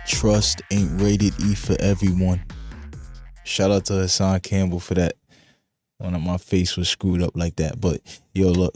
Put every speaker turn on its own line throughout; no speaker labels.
Trust ain't rated E for everyone. Shout out to Hassan Campbell for that. One of my face was screwed up like that. But yo, look.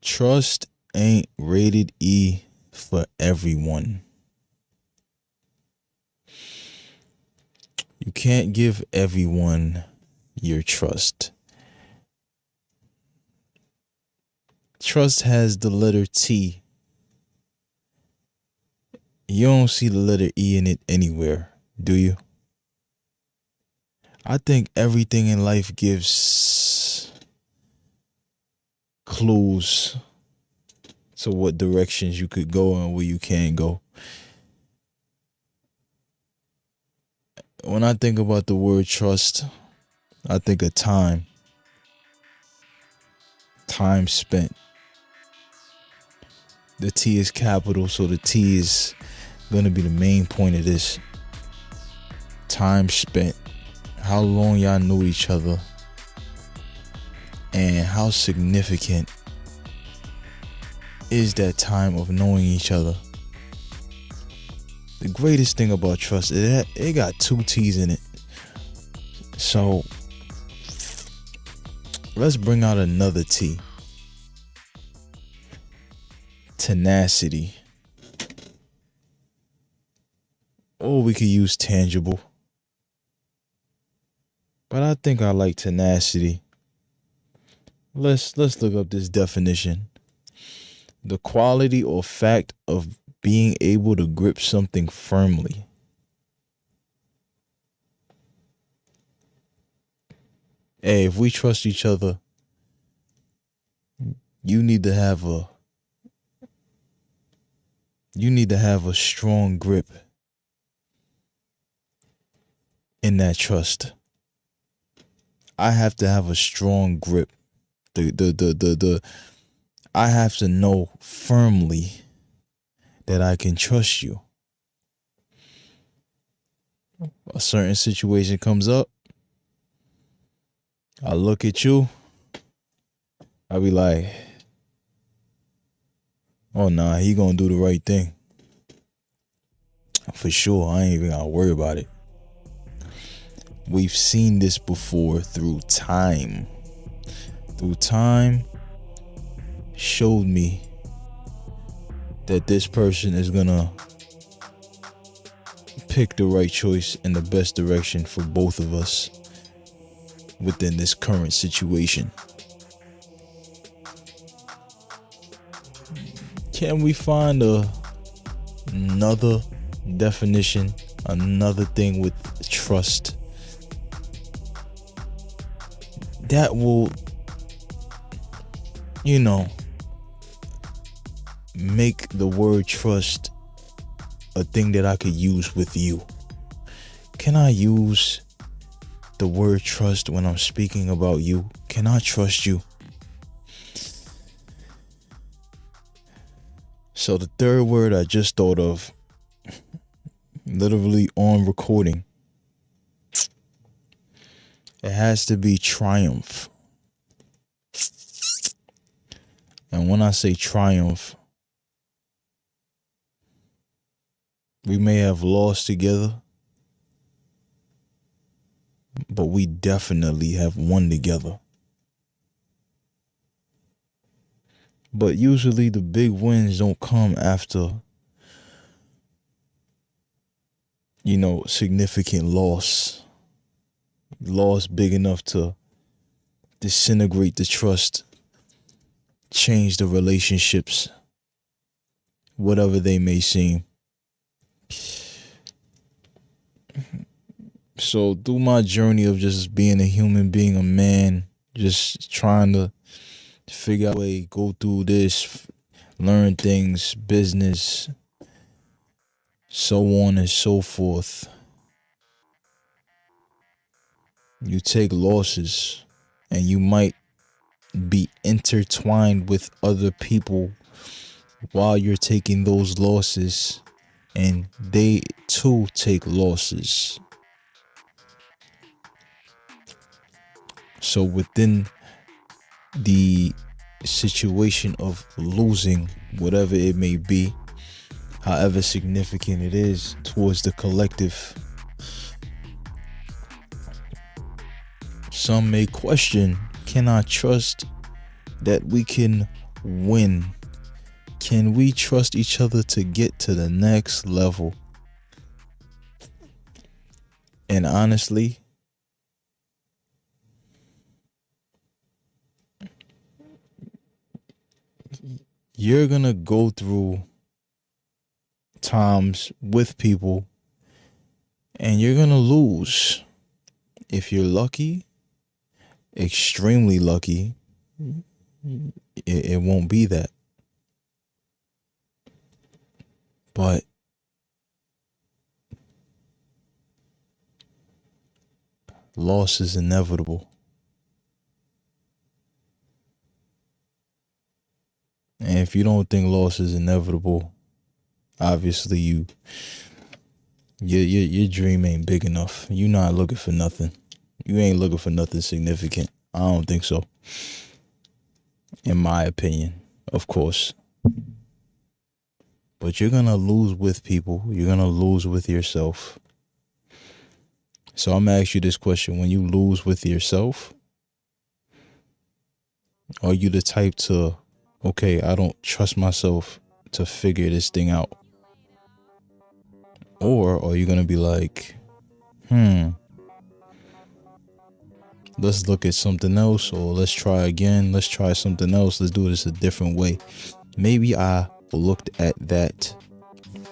Trust ain't rated E for everyone. You can't give everyone your trust. Trust has the letter T. You don't see the letter E in it anywhere, do you? I think everything in life gives clues to what directions you could go and where you can go. When I think about the word trust, I think of time. Time spent. The T is capital, so the T is going to be the main point of this. Time spent. How long y'all knew each other. And how significant is that time of knowing each other. The greatest thing about trust is that it got two T's in it. So let's bring out another T. Tenacity. Or we could use tangible. But I think I like tenacity. Let's look up this definition. The quality or fact of being able to grip something firmly. Hey, if we trust each other, you need to have a strong grip in that trust. I have to have a strong grip. I have to know firmly that I can trust you. A certain situation comes up, I look at you, I be like, oh nah, he gonna do the right thing. For sure, I ain't even gotta worry about it. We've seen this before through time. Time showed me that this person is gonna pick the right choice in the best direction for both of us within this current situation. Can we find another definition, another thing with trust that will, make the word trust a thing that I could use with you? Can I use the word trust when I'm speaking about you? Can I trust you? So the third word I just thought of, literally on recording, it has to be triumph. And when I say triumph, we may have lost together, but we definitely have won together. But usually the big wins don't come after, significant loss. Loss big enough to disintegrate the trust, change the relationships, whatever they may seem. So through my journey of just being a human being, a man, just trying to figure out a way, go through this, learn things, business, so on and so forth. You take losses and you might be intertwined with other people while you're taking those losses, and they too take losses. So within the situation of losing, whatever it may be, however significant it is towards the collective. Some may question, can I trust that we can win? Can we trust each other to get to the next level? And honestly, you're gonna go through times with people and you're gonna lose. If you're lucky, extremely lucky, it won't be that. But loss is inevitable. And if you don't think loss is inevitable, obviously your dream ain't big enough. You're not looking for nothing. You ain't looking for nothing significant. I don't think so. In my opinion, of course. But you're gonna lose with people. You're gonna lose with yourself. So I'm gonna ask you this question. When you lose with yourself, are you the type to, okay, I don't trust myself to figure this thing out? Or are you gonna be like, let's look at something else, or let's try again. Let's try something else. Let's do this a different way. Maybe I looked at that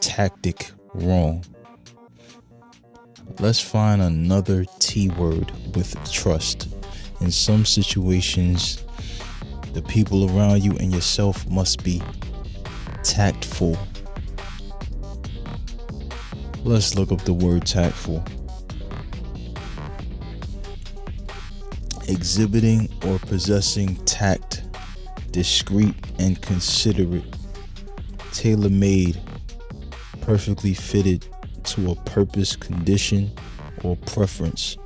tactic wrong. Let's find another T word with trust. In some situations, the people around you and yourself must be tactful. Let's look up the word tactful. Exhibiting or possessing tact, discreet and considerate, tailor-made, perfectly fitted to a purpose, condition, or preference,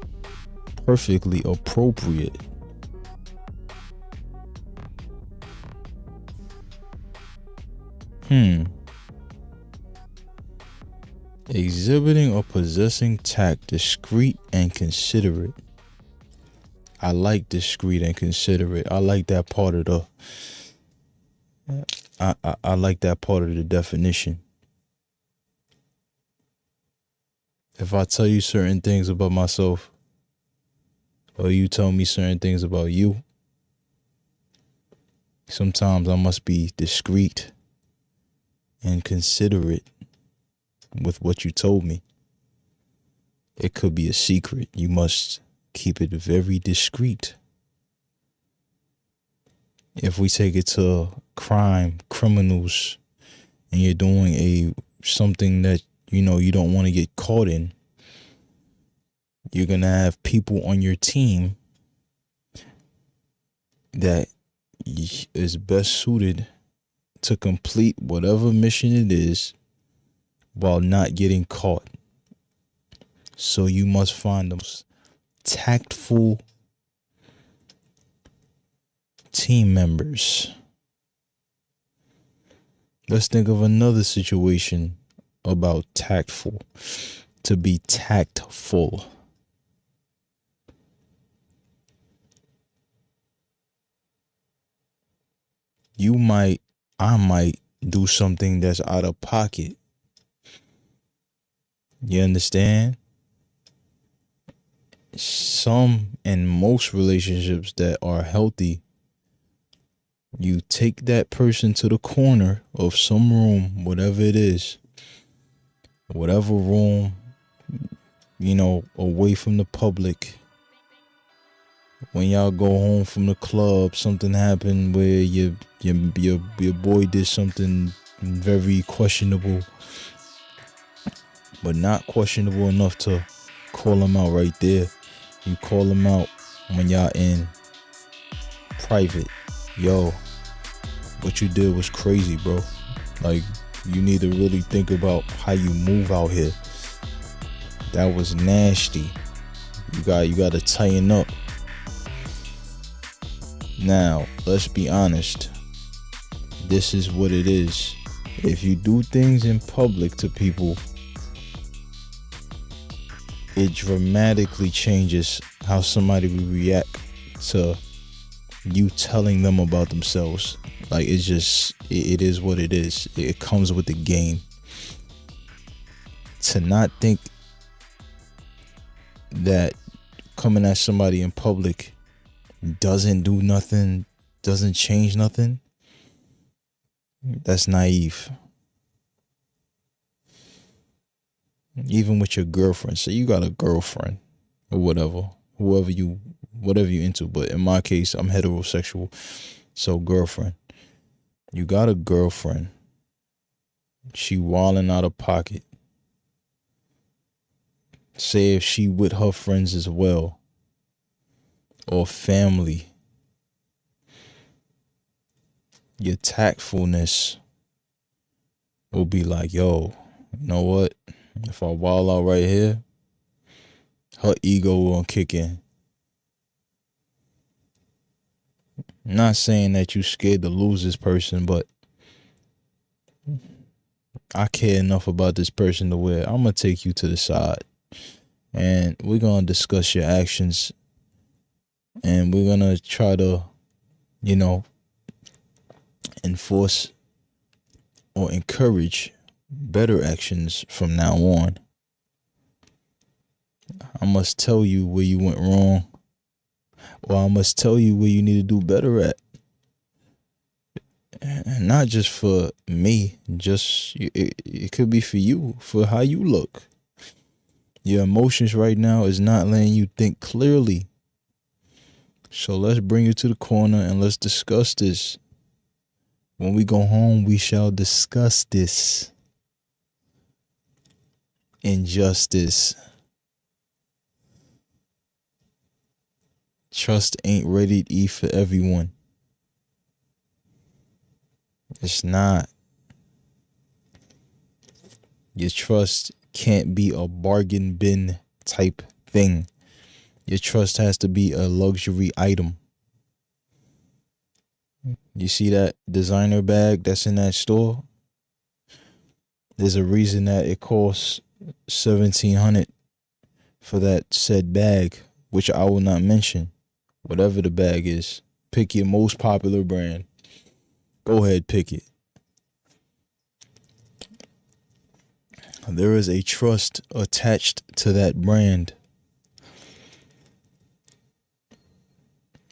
perfectly appropriate. Exhibiting or possessing tact, discreet and considerate. I like discreet and considerate. I like that part of the I like that part of the definition. If I tell you certain things about myself, or you tell me certain things about you, sometimes I must be discreet and considerate with what you told me. It could be a secret. You must keep it very discreet. If we take it to criminals, and you're doing something that you don't want to get caught in, you're gonna have people on your team that is best suited to complete whatever mission it is while not getting caught. So you must find those tactful team members. Let's think of another situation about tactful. To be tactful. I might do something that's out of pocket. You understand? Some and most relationships that are healthy, you take that person to the corner of some room, whatever it is, whatever room, away from the public. When y'all go home from the club, something happened where your boy did something very questionable, but not questionable enough to call him out right there. You call him out when y'all in private. Yo, what you did was crazy, bro. Like, you need to really think about how you move out here. That was nasty. You got to tighten up. Now, let's be honest. This is what it is. If you do things in public to people, it dramatically changes how somebody will react to you telling them about themselves. Like, it's just, it is what it is. It comes with the game. To not think that coming at somebody in public doesn't do nothing, doesn't change nothing, that's naive. Even with your girlfriend. So you got a girlfriend or whatever, whatever you into. But in my case, I'm heterosexual. So girlfriend. You got a girlfriend. She wilding out of pocket. Say if she with her friends as well, or family, your tactfulness will be like, yo, you know what? If I wild out right here, her ego will kick in. I'm not saying that you scared to lose this person, but I care enough about this person to where I'm going to take you to the side. And we're going to discuss your actions. And we're going to try to, enforce or encourage better actions from now on. I must tell you where you went wrong, or I must tell you where you need to do better at. And not just for me, just it could be for you, for how you look. Your emotions right now is not letting you think clearly. So let's bring you to the corner and let's discuss this. When we go home, we shall discuss this. Injustice. Trust ain't rated E for everyone. It's not. Your trust can't be a bargain bin type thing. Your trust has to be a luxury item. You see that designer bag that's in that store? There's a reason that it costs $1,700 for that said bag, which I will not mention. Whatever the bag is, pick your most popular brand. Go ahead, pick it. There is a trust attached to that brand.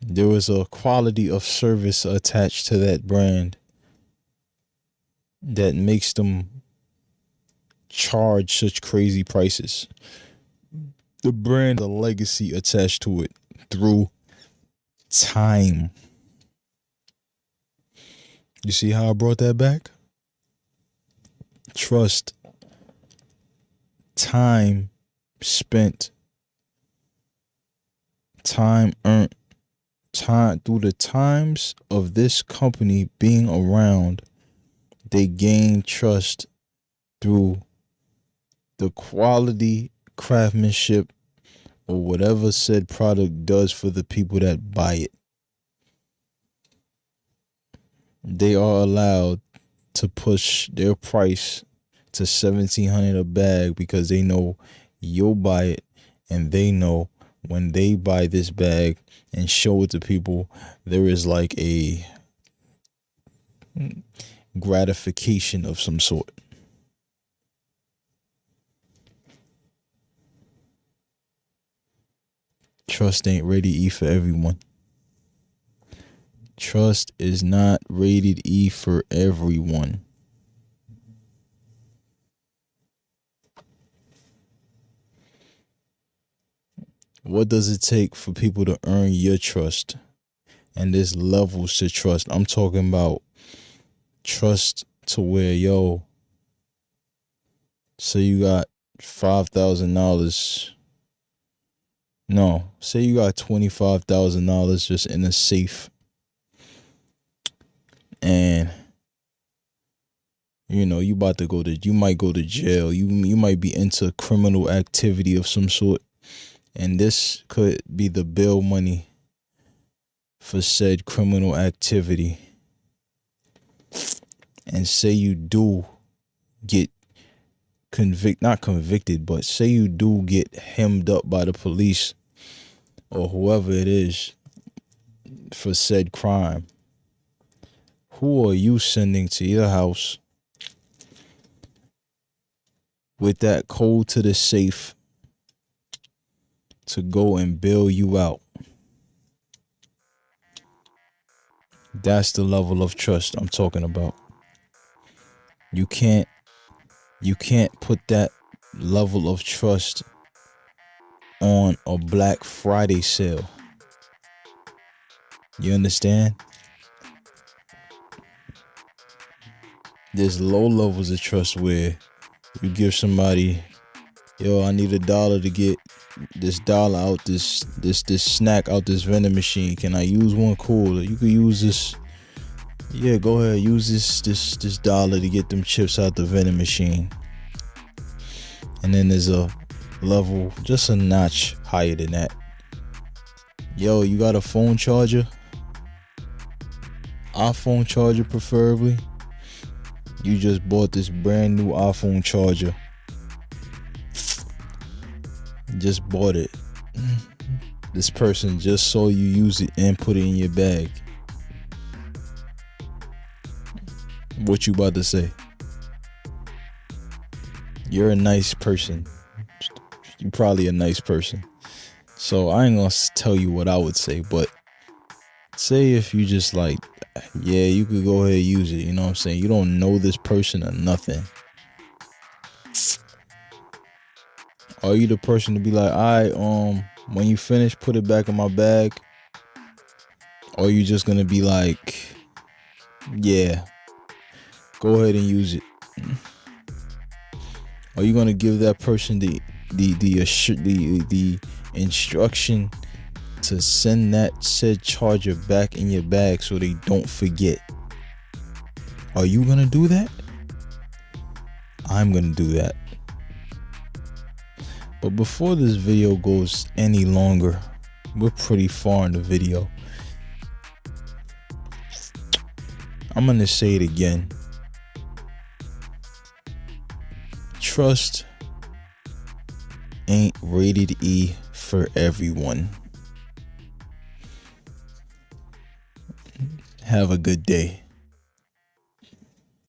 There is a quality of service attached to that brand that makes them charge such crazy prices. The brand, a legacy attached to it through time. You see how I brought that back? Trust. Time spent. Time earned. Time through the times of this company being around, they gain trust through the quality, craftsmanship, or whatever said product does for the people that buy it. They are allowed to push their price to $1,700 a bag because they know you'll buy it, and they know when they buy this bag and show it to people, there is like a gratification of some sort. Trust ain't rated E for everyone. Trust is not rated E for everyone. What does it take for people to earn your trust? And there's levels to trust. I'm talking about trust to where, yo, say you got $5,000. No, say you got $25,000 just in a safe. And you about to you might go to jail. You might be into criminal activity of some sort. And this could be the bail money for said criminal activity. and say you do get not convicted, but say you do get hemmed up by the police or whoever it is for said crime, who are you sending to your house with that code to the safe to go and bail you out? That's the level of trust I'm talking about. You can't put that level of trust on a Black Friday sale. You understand? There's low levels of trust where you give somebody, yo, I need $1 to get this dollar out this snack out this vending machine. Can I use one? Cool. You can use this. Yeah, go ahead. Use this dollar to get them chips out the vending machine. And then there's a level just a notch higher than that. Yo, you got a phone charger? iPhone charger preferably. You just bought this brand new iPhone charger. Just bought it. This person just saw you use it and put it in your bag. What you about to say? You're a nice person. You're probably a nice person. So I ain't gonna tell you what I would say, but say if you just like, yeah, you could go ahead and use it. You know what I'm saying? You don't know this person or nothing. Are you the person to be like, all right, when you finish, put it back in my bag? Or are you just gonna be like, yeah, go ahead and use it? Are you gonna give that person the instruction to send that said charger back in your bag so they don't forget? Are you gonna do that? I'm gonna do that. But before this video goes any longer, we're pretty far in the video. I'm gonna say it again. Trust ain't rated E for everyone. Have a good day.